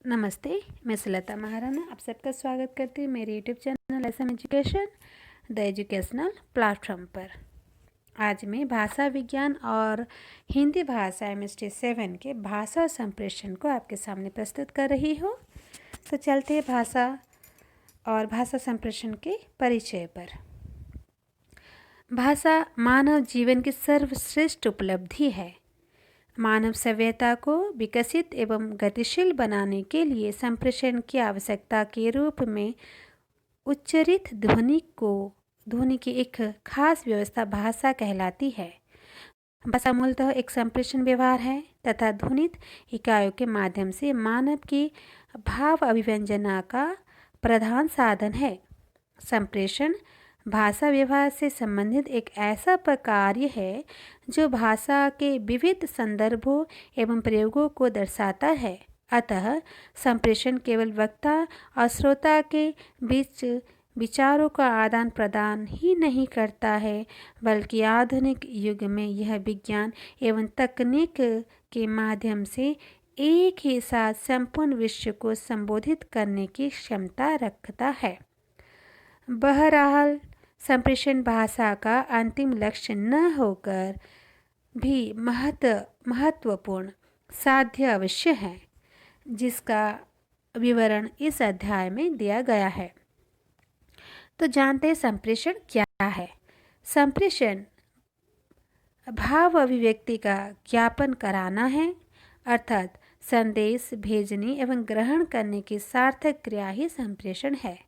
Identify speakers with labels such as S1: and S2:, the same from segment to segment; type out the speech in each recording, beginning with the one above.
S1: नमस्ते, मैं सुलता महाराणा आप सबका स्वागत करती हूँ मेरे YouTube channel SM education the educational platform पर। आज मैं भाषा विज्ञान और हिंदी भाषा MST 7 के भाषा संप्रेषण को आपके सामने प्रस्तुत कर रही हूँ। तो चलते हैं भाषा और भाषा संप्रेषण के परिचय पर। भाषा मानव जीवन की सर्वश्रेष्ठ उपलब्धि है। मानव सभ्यता को विकसित एवं गतिशील बनाने के लिए संप्रेषण की आवश्यकता के रूप में उच्चरित ध्वनि की एक खास व्यवस्था भाषा कहलाती है। भाषा मूलतः एक संप्रेषण व्यवहार है तथा ध्वनित इकाइयों के माध्यम से मानव की भाव अभिव्यंजना का प्रधान साधन है। संप्रेषण भाषा व्यवहार से संबंधित एक ऐसा कार्य है जो भाषा के विविध संदर्भों एवं प्रयोगों को दर्शाता है। अतः संप्रेषण केवल वक्ता और श्रोता के बीच विचारों का आदान प्रदान ही नहीं करता है, बल्कि आधुनिक युग में यह विज्ञान एवं तकनीक के माध्यम से एक ही साथ संपूर्ण विश्व को संबोधित करने की क्षमता रखता है। बहरहाल संप्रेषण भाषा का अंतिम लक्ष्य न होकर भी महत्वपूर्ण साध्य अवश्य है, जिसका विवरण इस अध्याय में दिया गया है। तो जानते हैं संप्रेषण क्या है। संप्रेषण भाव अभिव्यक्ति का ज्ञापन कराना है, अर्थात संदेश भेजने एवं ग्रहण करने की सार्थक क्रिया ही संप्रेषण है।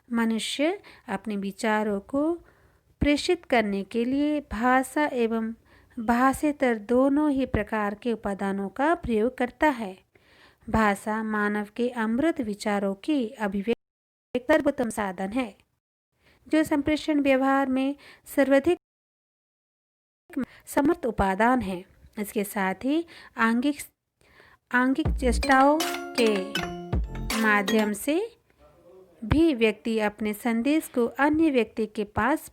S1: मनुष्य अपने विचारों को प्रेषित करने के लिए भाषा एवं भाषेतर दोनों ही प्रकार के उपादानों का प्रयोग करता है। भाषा मानव के अमृत विचारों की अभिव्यक्ति का सर्वोत्तम साधन है, जो संप्रेषण व्यवहार में सर्वाधिक समर्थ उपादान है। इसके साथ ही आंगिक चेष्टाओं के माध्यम से भी व्यक्ति अपने संदेश को अन्य व्यक्ति के पास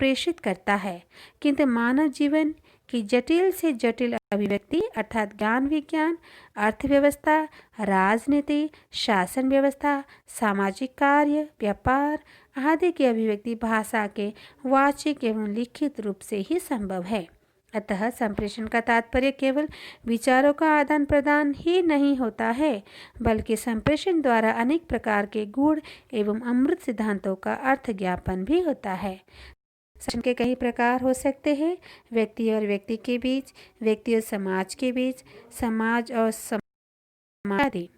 S1: प्रेषित करता है, किंतु मानव जीवन की जटिल से जटिल अभिव्यक्ति अर्थात ज्ञान विज्ञान, अर्थव्यवस्था, राजनीति, शासन व्यवस्था, सामाजिक कार्य, व्यापार आदि की अभिव्यक्ति भाषा के वाचिक एवं लिखित रूप से ही संभव है। अतः संप्रेषण का तात्पर्य केवल विचारों का आदान प्रदान ही नहीं होता है, बल्कि संप्रेषण द्वारा अनेक प्रकार के गूढ़ एवं अमृत सिद्धांतों का अर्थ ज्ञापन भी होता है। संप्रेषण के कई प्रकार हो सकते हैं: व्यक्ति और व्यक्ति के बीच, व्यक्ति और समाज के बीच, समाज और समाज आदि।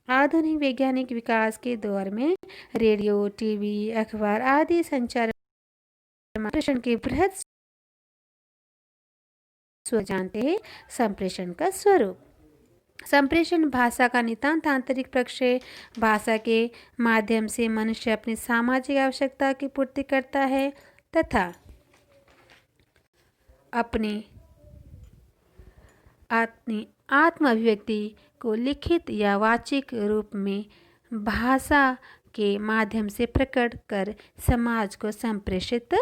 S1: आधुनिक वैज्ञानिक विकास के दौर में रेडियो, टीवी, अखबार आदि संचार संप्रेषण के बृहद जानते हैं। संप्रेषण का स्वरूप। संप्रेषण भाषा का नितांत आंतरिक पक्ष है। भाषा के माध्यम से मनुष्य अपनी सामाजिक आवश्यकता की पूर्ति करता है तथा अपनी आत्म अभिव्यक्ति को लिखित या वाचिक रूप में भाषा के माध्यम से प्रकट कर समाज को संप्रेषित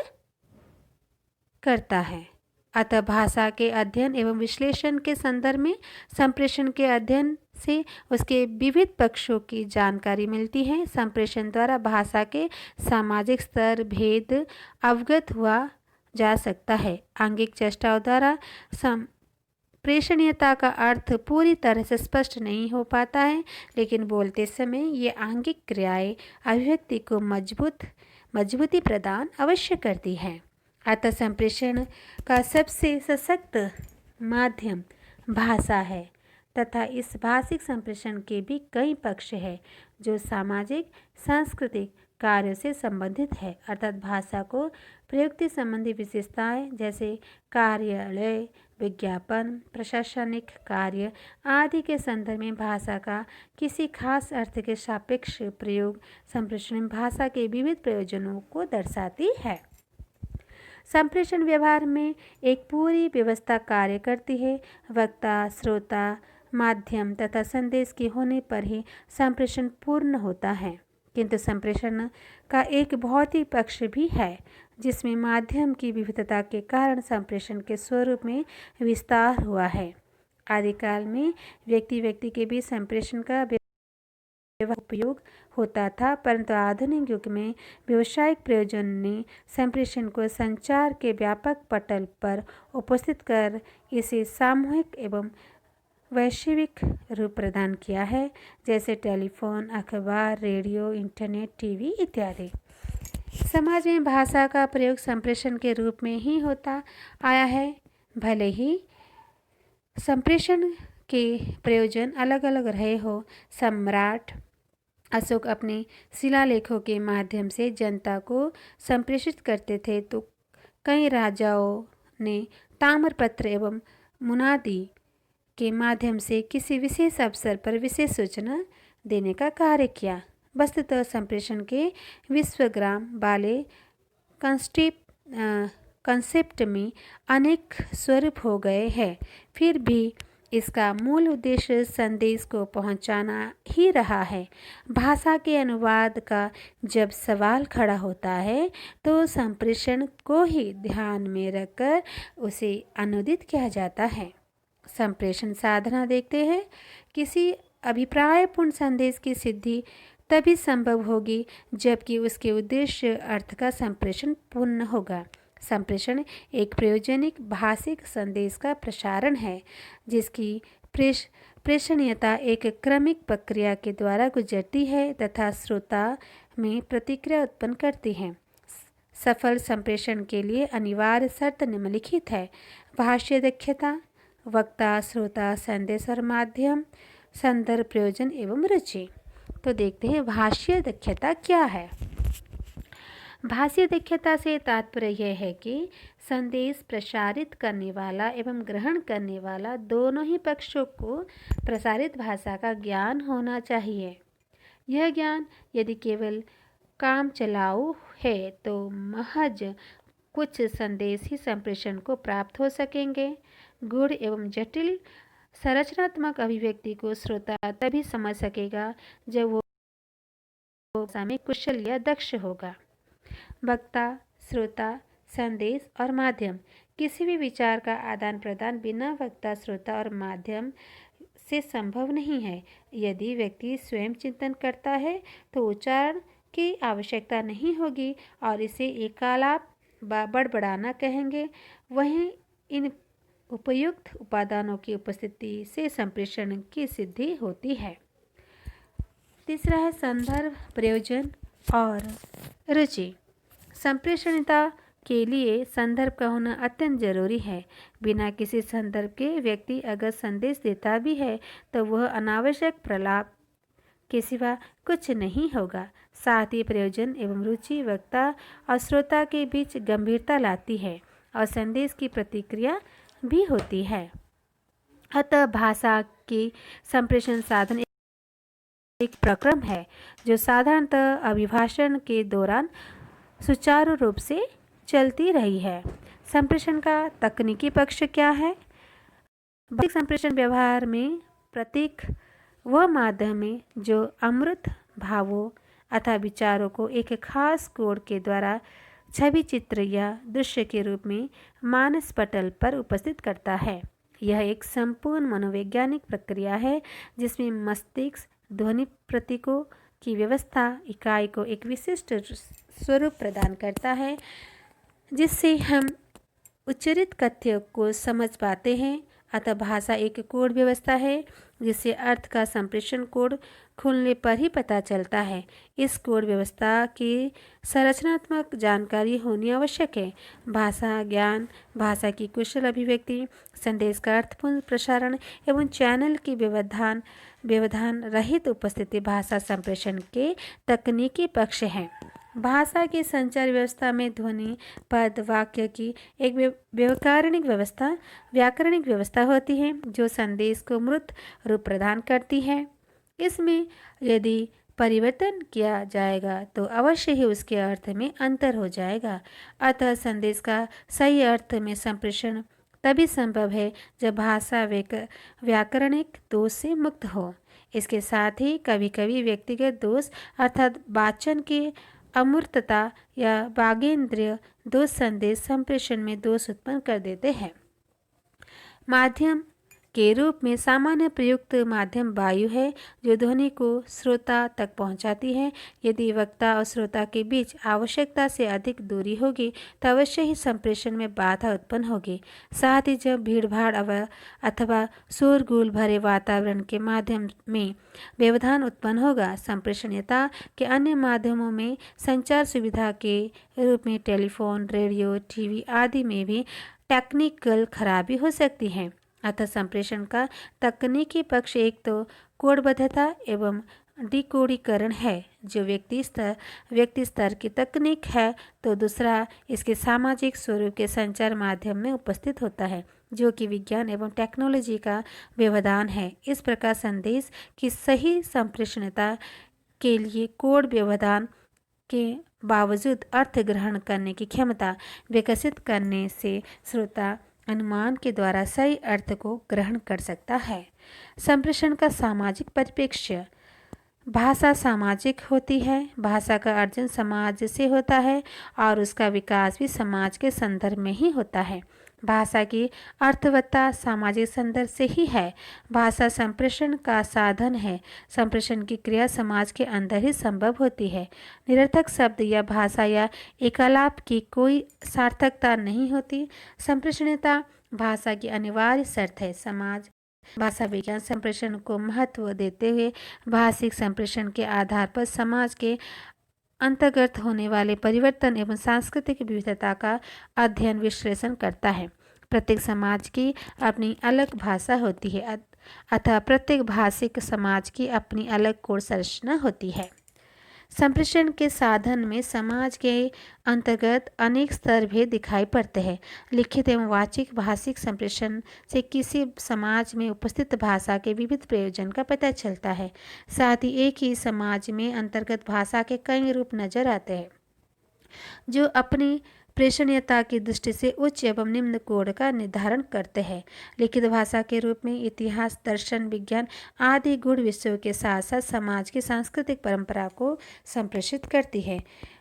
S1: करता है। अतः भाषा के अध्ययन एवं विश्लेषण के संदर्भ में संप्रेषण के अध्ययन से उसके विविध पक्षों की जानकारी मिलती है। संप्रेषण द्वारा भाषा के सामाजिक स्तर भेद अवगत हुआ जा सकता है। आंगिक चेष्टाओं द्वारा संप्रेषणीयता का अर्थ पूरी तरह से स्पष्ट नहीं हो पाता है, लेकिन बोलते समय ये आंगिक क्रियाएं अभिव्यक्ति को मजबूती प्रदान अवश्य करती है। अतः संप्रेषण का सबसे सशक्त माध्यम भाषा है तथा इस भाषिक संप्रेषण के भी कई पक्ष हैं, जो सामाजिक सांस्कृतिक कार्यों से संबंधित है। अर्थात भाषा को प्रयुक्ति संबंधी विशेषताएं जैसे कार्यालय, विज्ञापन, प्रशासनिक कार्य आदि के संदर्भ में भाषा का किसी खास अर्थ के सापेक्ष प्रयोग संप्रेषण में भाषा के विविध प्रयोजनों को दर्शाती है। संप्रेषण व्यवहार में एक पूरी व्यवस्था कार्य करती है। वक्ता, श्रोता, माध्यम तथा संदेश के होने पर ही संप्रेषण पूर्ण होता है, किंतु संप्रेषण का एक भौतिक पक्ष भी है, जिसमें माध्यम की विविधता के कारण संप्रेषण के स्वरूप में विस्तार हुआ है। आदिकाल में व्यक्ति के बीच संप्रेषण का उपयोग होता था, परंतु आधुनिक युग में व्यावसायिक प्रयोजन ने संप्रेषण को संचार के व्यापक पटल पर उपस्थित कर इसे सामूहिक एवं वैश्विक रूप प्रदान किया है, जैसे टेलीफोन, अखबार, रेडियो, इंटरनेट, टीवी इत्यादि। समाज में भाषा का प्रयोग संप्रेषण के रूप में ही होता आया है। भले ही संप्रेषण के प्रयोजन अलग अलग रहे हो, सम्राट अशोक अपने शिलालेखों के माध्यम से जनता को संप्रेषित करते थे, तो कई राजाओं ने ताम्रपत्र एवं मुनादी के माध्यम से किसी विशेष अवसर पर विशेष सूचना देने का कार्य किया। वस्तुतः संप्रेषण के विश्वग्राम वाले कंसेप्ट में अनेक स्वरूप हो गए हैं, फिर भी इसका मूल उद्देश्य संदेश को पहुंचाना ही रहा है। भाषा के अनुवाद का जब सवाल खड़ा होता है तो संप्रेषण को ही ध्यान में रखकर उसे अनुदित किया जाता है। संप्रेषण साधना देखते हैं। किसी अभिप्रायपूर्ण संदेश की सिद्धि तभी संभव होगी जबकि उसके उद्देश्य अर्थ का संप्रेषण पूर्ण होगा। संप्रेषण एक प्रयोजनिक भाषिक संदेश का प्रसारण है, जिसकी प्रेषणीयता एक क्रमिक प्रक्रिया के द्वारा गुजरती है तथा श्रोता में प्रतिक्रिया उत्पन्न करती है। सफल संप्रेषण के लिए अनिवार्य शर्त निम्नलिखित है: भाष्य दक्षता, वक्ता, श्रोता, संदेश और माध्यम, संदर्भ, प्रयोजन एवं रुचि। तो देखते हैं भाष्य दक्षता क्या है। भाष्य दक्षता से तात्पर्य यह है कि संदेश प्रसारित करने वाला एवं ग्रहण करने वाला दोनों ही पक्षों को प्रसारित भाषा का ज्ञान होना चाहिए। यह ज्ञान यदि केवल काम चलाऊ है तो महज कुछ संदेश ही संप्रेषण को प्राप्त हो सकेंगे। गूढ़ एवं जटिल संरचनात्मक अभिव्यक्ति को श्रोता तभी समझ सकेगा जब वो भाषा में कुशल या दक्ष होगा। वक्ता, श्रोता, संदेश और माध्यम। किसी भी विचार का आदान प्रदान बिना वक्ता, श्रोता और माध्यम से संभव नहीं है। यदि व्यक्ति स्वयं चिंतन करता है तो उच्चारण की आवश्यकता नहीं होगी और इसे एकालाप बड़बड़ाना कहेंगे। वहीं इन उपयुक्त उपादानों की उपस्थिति से संप्रेषण की सिद्धि होती है। तीसरा है संदर्भ, प्रयोजन और रुचि। संप्रेषणीयता के लिए संदर्भ का होना अत्यंत जरूरी है। बिना किसी संदर्भ के व्यक्ति अगर संदेश देता भी है तो वह अनावश्यक प्रलाप के सिवा कुछ नहीं होगा। साथ ही प्रयोजन एवं रुचि वक्ता और श्रोता के बीच गंभीरता लाती है और संदेश की प्रतिक्रिया भी होती है। अतः भाषा की संप्रेषण साधन एक प्रक्रम है जो साधारणतः अभिभाषण के दौरान सुचारू रूप से चलती रही है। संप्रेषण का तकनीकी पक्ष क्या है? भौतिक संप्रेषण व्यवहार में प्रतीक वह माध्यम है जो अमूर्त भावों अथवा विचारों को एक खास कोड के द्वारा छवि, चित्र या दृश्य के रूप में मानस पटल पर उपस्थित करता है। यह एक संपूर्ण मनोवैज्ञानिक प्रक्रिया है जिसमें मस्तिष्क ध्वनि प्रतीकों की व्यवस्था इकाई को एक विशिष्ट स्वरूप प्रदान करता है जिससे हम उच्चरित कथ्य को समझ पाते हैं। अतः भाषा एक कोड व्यवस्था है जिससे अर्थ का संप्रेषण कोड खुलने पर ही पता चलता है। इस कोड व्यवस्था की संरचनात्मक जानकारी होनी आवश्यक है। भाषा ज्ञान, भाषा की कुशल अभिव्यक्ति, संदेश का अर्थपूर्ण प्रसारण एवं चैनल की व्यवधान रहित उपस्थिति भाषा संप्रेषण के तकनीकी पक्ष हैं। भाषा की संचार व्यवस्था में ध्वनि, पद, वाक्य की एक व्याकरणिक व्यवस्था होती है जो संदेश को मूर्त रूप प्रदान करती है। इसमें यदि परिवर्तन किया जाएगा तो अवश्य ही उसके अर्थ में अंतर हो जाएगा। अतः संदेश का सही अर्थ में संप्रेषण तभी संभव है जब भाषा व्याकरणिक दोष से मुक्त हो। इसके साथ ही कभी कभी व्यक्तिगत दोष अर्थात वाचन की अमूर्तता या वागेंद्रिय दोष संदेश संप्रेषण में दोष उत्पन्न कर देते हैं। माध्यम के रूप में सामान्य प्रयुक्त माध्यम वायु है जो ध्वनि को श्रोता तक पहुंचाती है। यदि वक्ता और श्रोता के बीच आवश्यकता से अधिक दूरी होगी तो अवश्य ही संप्रेषण में बाधा उत्पन्न होगी। साथ ही जब भीड़भाड़ अथवा शोरगुल भरे वातावरण के माध्यम में व्यवधान उत्पन्न होगा, संप्रेषणीयता के अन्य माध्यमों में संचार सुविधा के रूप में टेलीफोन, रेडियो, टीवी आदि में भी टेक्निकल खराबी हो सकती है। अतः संप्रेषण का तकनीकी पक्ष एक तो कोडबद्धता एवं डिकोडीकरण है जो व्यक्ति स्तर की तकनीक है, तो दूसरा इसके सामाजिक स्वरूप के संचार माध्यम में उपस्थित होता है जो कि विज्ञान एवं टेक्नोलॉजी का व्यवधान है। इस प्रकार संदेश की सही संप्रेषणीयता के लिए कोड व्यवधान के बावजूद अर्थ ग्रहण करने की क्षमता विकसित करने से श्रोता अनुमान के द्वारा सही अर्थ को ग्रहण कर सकता है। संप्रेषण का सामाजिक परिप्रेक्ष्य। भाषा सामाजिक होती है। भाषा का अर्जन समाज से होता है और उसका विकास भी समाज के संदर्भ में ही होता है। भाषा की अर्थवत्ता सामाजिक संदर्भ से ही है। भाषा संप्रेषण का साधन है। संप्रेषण की क्रिया समाज के अंदर ही संभव होती है। निरर्थक शब्द या भाषा या एकालाप की कोई सार्थकता नहीं होती। संप्रेषणीयता भाषा की अनिवार्य शर्त है। समाज भाषा विज्ञान संप्रेषण को महत्व देते हुए भाषिक संप्रेषण के आधार पर समाज के अंतर्गत होने वाले परिवर्तन एवं सांस्कृतिक विविधता का अध्ययन विश्लेषण करता है। प्रत्येक समाज की अपनी अलग भाषा होती है, अतः प्रत्येक भाषिक समाज की अपनी अलग कोड संरचना होती है। संप्रेषण के साधन में समाज के अंतर्गत अनेक स्तर भेद दिखाई पड़ते हैं। लिखित एवं वाचिक भाषिक संप्रेषण से किसी समाज में उपस्थित भाषा के विविध प्रयोजन का पता चलता है। साथ ही एक ही समाज में अंतर्गत भाषा के कई रूप नजर आते हैं जो अपनी प्रेषणीयता की दृष्टि से उच्च एवं निम्न कोड का निर्धारण करते हैं। लिखित भाषा के रूप में इतिहास, दर्शन, विज्ञान आदि गूढ़ विषयों के साथ साथ समाज की सांस्कृतिक परंपरा को संप्रेषित करती है।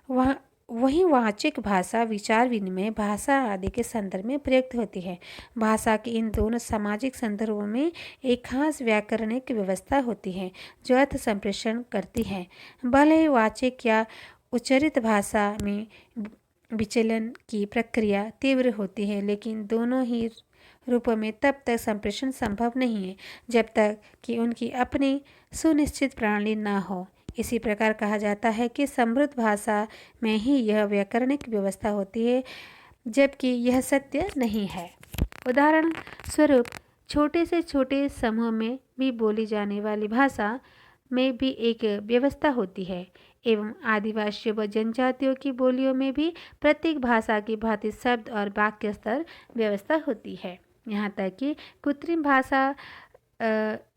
S1: वहीं वाचिक भाषा विचार विनिमय भाषा आदि के संदर्भ में प्रयुक्त होती है। भाषा के इन दोनों सामाजिक संदर्भों में एक खास व्याकरणिक व्यवस्था होती है जो अर्थ संप्रेषण करती है। भले ही वाचिक या उच्चरित भाषा में विचलन की प्रक्रिया तीव्र होती है, लेकिन दोनों ही रूपों में तब तक संप्रेषण संभव नहीं है जब तक कि उनकी अपनी सुनिश्चित प्रणाली न हो। इसी प्रकार कहा जाता है कि समृद्ध भाषा में ही यह व्याकरणिक व्यवस्था होती है, जबकि यह सत्य नहीं है। उदाहरण स्वरूप छोटे से छोटे समूह में भी बोली जाने वाली भाषा में भी एक व्यवस्था होती है एवं आदिवासियों व जनजातियों की बोलियों में भी प्रत्येक भाषा की भांति शब्द और वाक्य स्तर व्यवस्था होती है। यहाँ तक कि कृत्रिम भाषा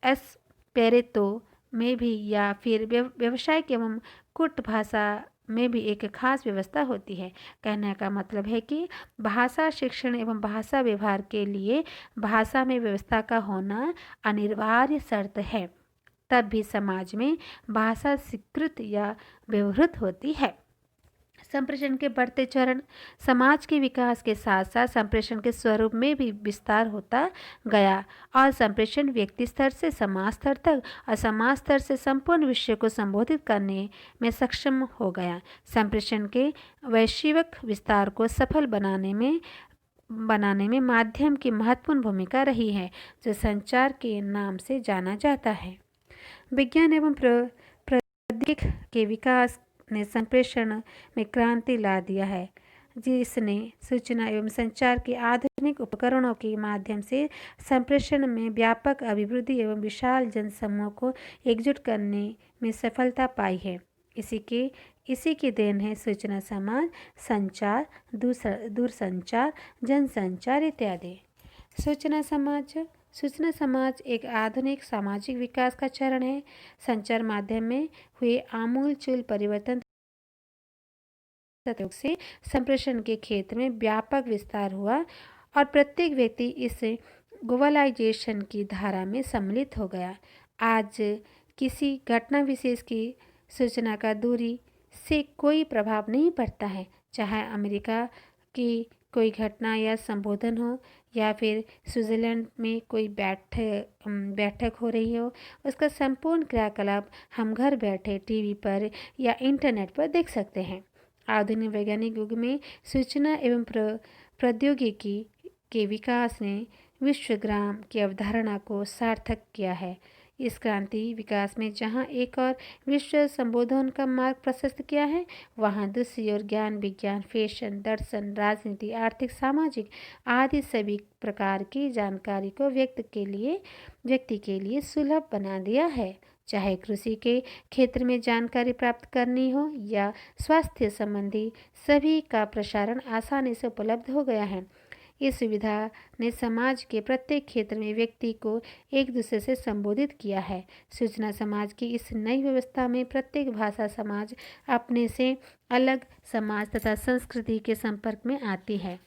S1: एस्पेरेतो में भी या फिर व्यावसायिक एवं कुट भाषा में भी एक खास व्यवस्था होती है। कहने का मतलब है कि भाषा शिक्षण एवं भाषा व्यवहार के लिए भाषा में व्यवस्था का होना अनिवार्य शर्त है, तब भी समाज में भाषा स्वीकृत या व्यवहृत होती है। संप्रेषण के बढ़ते चरण। समाज के विकास के साथ साथ संप्रेषण के स्वरूप में भी विस्तार होता गया और संप्रेषण व्यक्ति स्तर से समाज स्तर तक और समाज स्तर से संपूर्ण विषय को संबोधित करने में सक्षम हो गया। संप्रेषण के वैश्विक विस्तार को सफल बनाने में माध्यम की महत्वपूर्ण भूमिका रही है जो संचार के नाम से जाना जाता है। विज्ञान एवं प्रौद्योगिकी के विकास ने संप्रेषण में क्रांति ला दिया है, जिसने सूचना एवं संचार के आधुनिक उपकरणों के माध्यम से संप्रेषण में व्यापक अभिवृद्धि एवं विशाल जनसमूह को एकजुट करने में सफलता पाई है। इसी की देन है सूचना समाज, संचार, दूरसंचार, जनसंचार इत्यादि। सूचना समाज एक आधुनिक सामाजिक विकास का चरण है। संचार माध्यम में हुए आमूलचूल परिवर्तन से संप्रेषण के क्षेत्र में व्यापक विस्तार हुआ और प्रत्येक व्यक्ति इस ग्लोबलाइजेशन की धारा में सम्मिलित हो गया। आज किसी घटना विशेष की सूचना का दूरी से कोई प्रभाव नहीं पड़ता है, चाहे अमेरिका की कोई घटना या संबोधन हो, या फिर स्विट्ज़रलैंड में कोई बैठक हो रही हो, उसका संपूर्ण क्रियाकलाप हम घर बैठे टीवी पर या इंटरनेट पर देख सकते हैं। आधुनिक वैज्ञानिक युग में सूचना एवं प्रौद्योगिकी के विकास ने विश्वग्राम की अवधारणा को सार्थक किया है। इस क्रांति विकास में जहां एक और विश्व संबोधन का मार्ग प्रशस्त किया है, वहां दूसरी ओर ज्ञान, विज्ञान, फैशन, दर्शन, राजनीति, आर्थिक, सामाजिक आदि सभी प्रकार की जानकारी को व्यक्ति के लिए सुलभ बना दिया है। चाहे कृषि के क्षेत्र में जानकारी प्राप्त करनी हो या स्वास्थ्य संबंधी, सभी का प्रसारण आसानी से उपलब्ध हो गया है। इस सुविधा ने समाज के प्रत्येक क्षेत्र में व्यक्ति को एक दूसरे से संबोधित किया है। सूचना समाज की इस नई व्यवस्था में प्रत्येक भाषा समाज अपने से अलग समाज तथा संस्कृति के संपर्क में आती है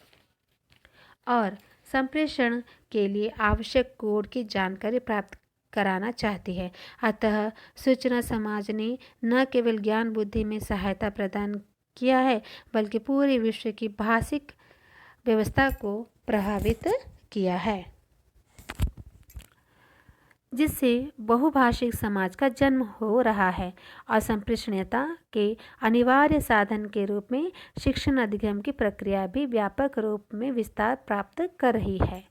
S1: और संप्रेषण के लिए आवश्यक कोड की जानकारी प्राप्त कराना चाहती है। अतः सूचना समाज ने न केवल ज्ञान बुद्धि में सहायता प्रदान किया है, बल्कि पूरे विश्व की भाषिक व्यवस्था को प्रभावित किया है, जिससे बहुभाषिक समाज का जन्म हो रहा है और संप्रेषणीयता के अनिवार्य साधन के रूप में शिक्षण अधिगम की प्रक्रिया भी व्यापक रूप में विस्तार प्राप्त कर रही है।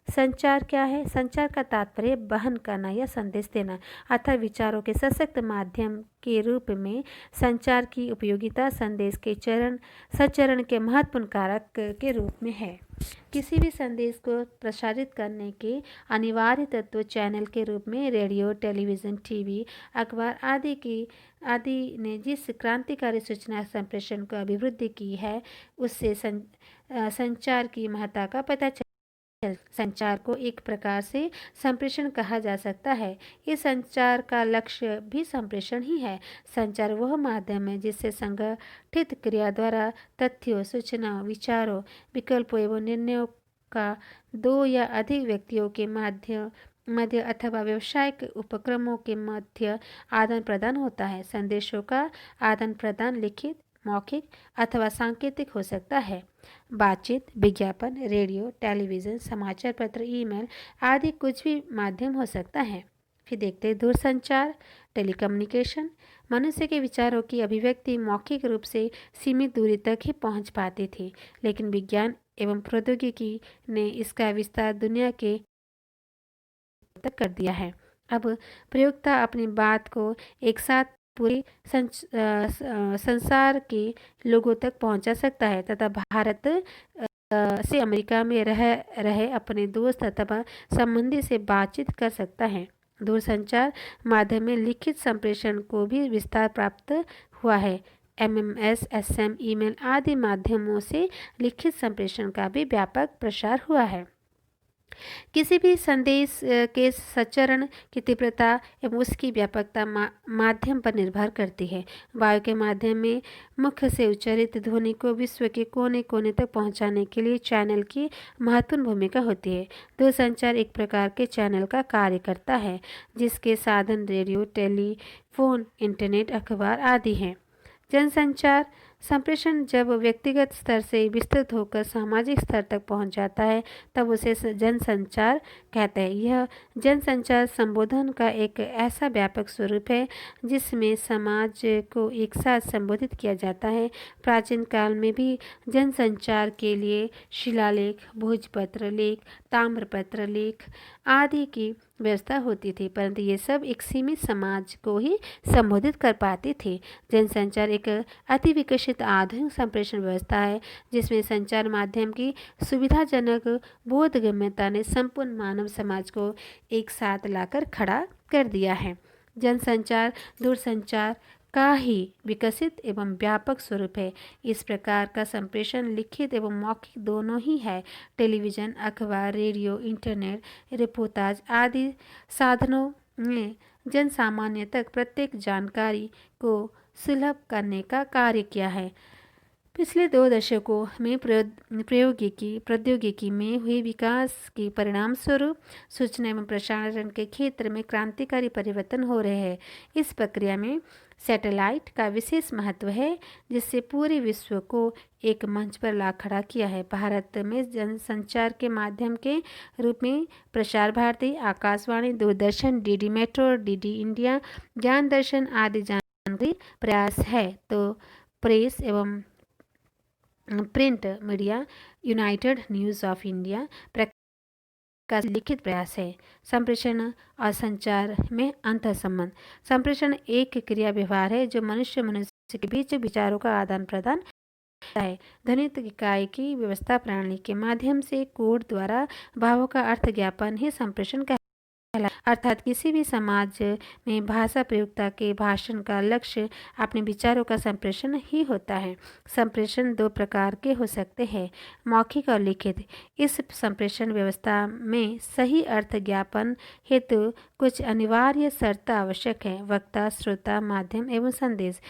S1: संचार क्या है? संचार का तात्पर्य बहन करना या संदेश देना अथवा विचारों के सशक्त माध्यम के रूप में संचार की उपयोगिता संदेश के सचरण के महत्वपूर्ण कारक के रूप में है। किसी भी संदेश को प्रसारित करने के अनिवार्य तत्व चैनल के रूप में रेडियो, टेलीविज़न, टीवी, अखबार आदि ने जिस क्रांतिकारी सूचना संप्रेषण को अभिवृद्धि की है, उससे संचार की महत्ता का पता चलता है। संचार को एक प्रकार से संप्रेषण कहा जा सकता है। इस संचार का लक्ष्य भी संप्रेषण ही है। संचार वह माध्यम है जिससे संगठित क्रिया द्वारा तथ्यों, सूचनाओं, विचारों, विकल्पों एवं निर्णयों का दो या अधिक व्यक्तियों के मध्य अथवा व्यावसायिक उपक्रमों के मध्य आदान प्रदान होता है। संदेशों का आदान प्रदान लिखित, मौखिक अथवा सांकेतिक हो सकता है। बातचीत, विज्ञापन, रेडियो, टेलीविज़न, समाचार पत्र, ईमेल आदि कुछ भी माध्यम हो सकता है। फिर देखते हैं दूरसंचार, टेलीकम्युनिकेशन। मनुष्य के विचारों की अभिव्यक्ति मौखिक रूप से सीमित दूरी तक ही पहुंच पाती थी, लेकिन विज्ञान एवं प्रौद्योगिकी ने इसका विस्तार दुनिया के तक कर दिया है। अब प्रयोक्ता अपनी बात को एक साथ पूरे संसार के लोगों तक पहुंचा सकता है तथा भारत से अमेरिका में रहे अपने दोस्त अथवा संबंधी से बातचीत कर सकता है। दूरसंचार माध्यम में लिखित संप्रेषण को भी विस्तार प्राप्त हुआ है। MMS, SM, ईमेल आदि माध्यमों से लिखित संप्रेषण का भी व्यापक प्रसार हुआ है। किसी भी संदेश के सचरण की तीव्रता एवं उसकी व्यापकता माध्यम पर निर्भर करती है। वायु के माध्यम में मुख से उच्चारित ध्वनि को विश्व के कोने कोने तक पहुंचाने के लिए चैनल की महत्वपूर्ण भूमिका होती है। दूरसंचार एक प्रकार के चैनल का कार्य करता है, जिसके साधन रेडियो, टेलीफोन, इंटरनेट, अखबार आदि हैं। जनसंचार संप्रेषण जब व्यक्तिगत स्तर से विस्तृत होकर सामाजिक स्तर तक पहुंच जाता है, तब उसे जनसंचार कहते हैं। यह जनसंचार संबोधन का एक ऐसा व्यापक स्वरूप है जिसमें समाज को एक साथ संबोधित किया जाता है। प्राचीन काल में भी जनसंचार के लिए शिलालेख, भोजपत्र लेख, ताम्रपत्र लेख आदि की व्यवस्था होती थी, परंतु ये सब एक सीमित समाज को ही संबोधित कर पाती थी। जनसंचार एक अति विकसित आधुनिक संप्रेषण व्यवस्था है जिसमें संचार माध्यम की सुविधाजनक बोधगम्यता ने संपूर्ण मानव समाज को एक साथ लाकर खड़ा कर दिया है। जनसंचार दूरसंचार का ही विकसित एवं व्यापक स्वरूप है। इस प्रकार का संप्रेषण लिखित एवं मौखिक दोनों ही है। टेलीविज़न, अखबार, रेडियो, इंटरनेट, रिपोर्टाज आदि साधनों में जन सामान्य तक प्रत्येक जानकारी को सुलभ करने का कार्य किया है। पिछले 2 दशकों में प्रौद्योगिकी में हुए विकास के परिणामस्वरूप सूचना एवं प्रसारण के क्षेत्र में क्रांतिकारी परिवर्तन हो रहे हैं। इस प्रक्रिया में सैटेलाइट का विशेष महत्व है, जिससे पूरे विश्व को एक मंच पर ला खड़ा किया है। भारत में जनसंचार के माध्यम के रूप में Prasar Bharati, Akashvani, Doordarshan, DD Metro, DD India, Gyan Darshan आदि जानकारी प्रयास है। तो प्रेस एवं print media, United News of India का लिखित प्रयास है। संप्रेषण और संचार में अंतर संबंध। संप्रेषण एक क्रिया व्यवहार है जो मनुष्य के बीच विचारों का आदान प्रदान है। ध्वनिक इकाई की व्यवस्था प्रणाली के माध्यम से कोड द्वारा भावों का अर्थ ज्ञापन ही संप्रेषण का अर्थात किसी भी समाज में भाषा प्रयोक्ता के भाषण का लक्ष्य अपने विचारों का संप्रेषण ही होता है। संप्रेषण 2 प्रकार के हो सकते हैं, मौखिक और लिखित। इस संप्रेषण व्यवस्था में सही अर्थ ज्ञापन हेतु कुछ अनिवार्य शर्त आवश्यक है: वक्ता, श्रोता, माध्यम एवं संदेश।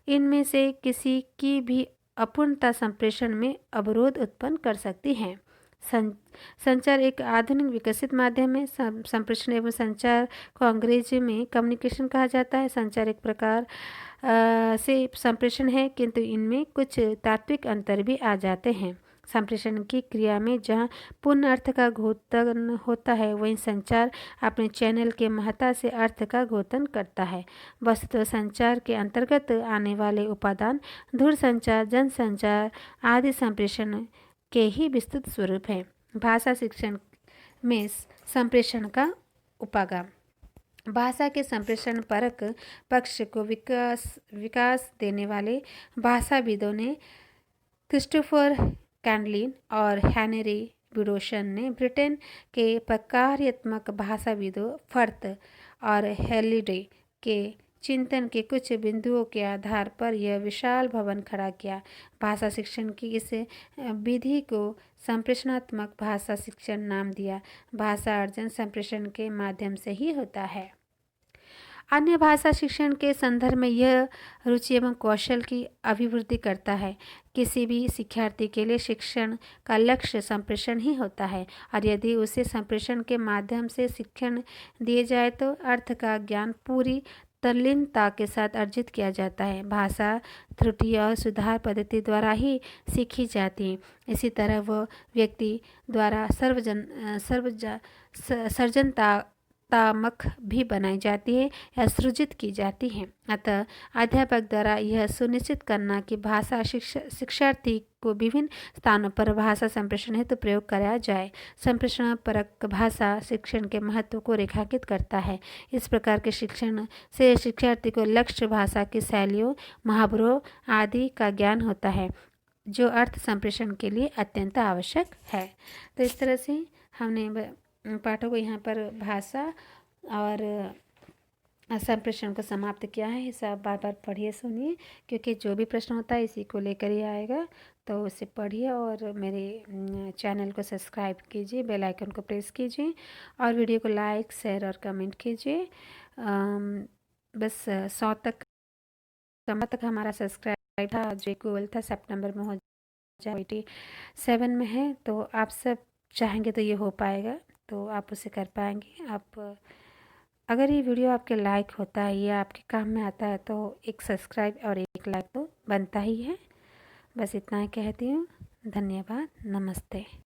S1: इनमें से किसी की भी अपूर्णता संप्रेषण में अवरोध उत्पन्न कर सकती है। संचार एक आधुनिक विकसित माध्यम है। संप्रेषण एवं संचार को अंग्रेजी में कम्युनिकेशन कहा जाता है। संचार एक प्रकार से संप्रेषण है, किंतु इनमें कुछ तात्विक अंतर भी आ जाते हैं। संप्रेषण की क्रिया में जहाँ पूर्ण अर्थ का घोतन होता है, वहीं संचार अपने चैनल के महत्ता से अर्थ का घोतन करता है। वस्तुतः संचार के अंतर्गत आने वाले उपादान दूरसंचार, जनसंचार आदि संप्रेषण के ही विस्तृत स्वरूप है। भाषा शिक्षण में संप्रेषण का उपागम। भाषा के संप्रेषण परक पक्ष को विकास देने वाले भाषाविदों ने क्रिस्टोफर कैंडलिन और हेनरी विडोशन ने ब्रिटेन के प्रकार्यात्मक भाषाविदों फर्थ और हेलिडे के चिंतन के कुछ बिंदुओं के आधार पर यह विशाल भवन खड़ा किया। भाषा शिक्षण की इस विधि को संप्रेषणात्मक भाषा शिक्षण नाम दिया। भाषा अर्जन संप्रेषण के माध्यम से ही होता है। अन्य भाषा शिक्षण के संदर्भ में यह रुचि एवं कौशल की अभिवृद्धि करता है। किसी भी शिक्षार्थी के लिए शिक्षण का लक्ष्य संप्रेषण ही होता है, और यदि उसे संप्रेषण के माध्यम से शिक्षण दिए जाए तो अर्थ का ज्ञान पूरी तल्लीनता के साथ अर्जित किया जाता है। भाषा त्रुटि और सुधार पद्धति द्वारा ही सीखी जाती है। इसी तरह वह व्यक्ति द्वारा सर्जनात्मक भी बनाई जाती है या सृजित की जाती है। अतः अध्यापक द्वारा यह सुनिश्चित करना कि भाषा शिक्षार्थी को विभिन्न स्थानों पर भाषा संप्रेषण हेतु प्रयोग कराया जाए, संप्रेषण परक भाषा शिक्षण के महत्व को रेखांकित करता है। इस प्रकार के शिक्षण से शिक्षार्थी को लक्ष्य भाषा की शैलियों, मुहावरों आदि का ज्ञान होता है, जो अर्थ संप्रेषण के लिए अत्यंत आवश्यक है। तो इस तरह से हमने पाठों को यहाँ पर भाषा और संप्रेषण को समाप्त किया है। सब बार बार पढ़िए, सुनिए, क्योंकि जो भी प्रश्न होता है इसी को लेकर ही आएगा। तो उसे पढ़िए और मेरे चैनल को सब्सक्राइब कीजिए, बेल आइकन को प्रेस कीजिए और वीडियो को लाइक, शेयर और कमेंट कीजिए। बस 100 तक हमारा सब्सक्राइब था, जो गोल था सितंबर में हो जाए, 87 में है। तो आप सब चाहेंगे तो ये हो पाएगा, तो आप उसे कर पाएंगे। आप अगर ये वीडियो आपके लाइक होता है या आपके काम में आता है तो एक सब्सक्राइब और एक लाइक तो बनता ही है। बस इतना ही कहती हूँ। धन्यवाद। नमस्ते।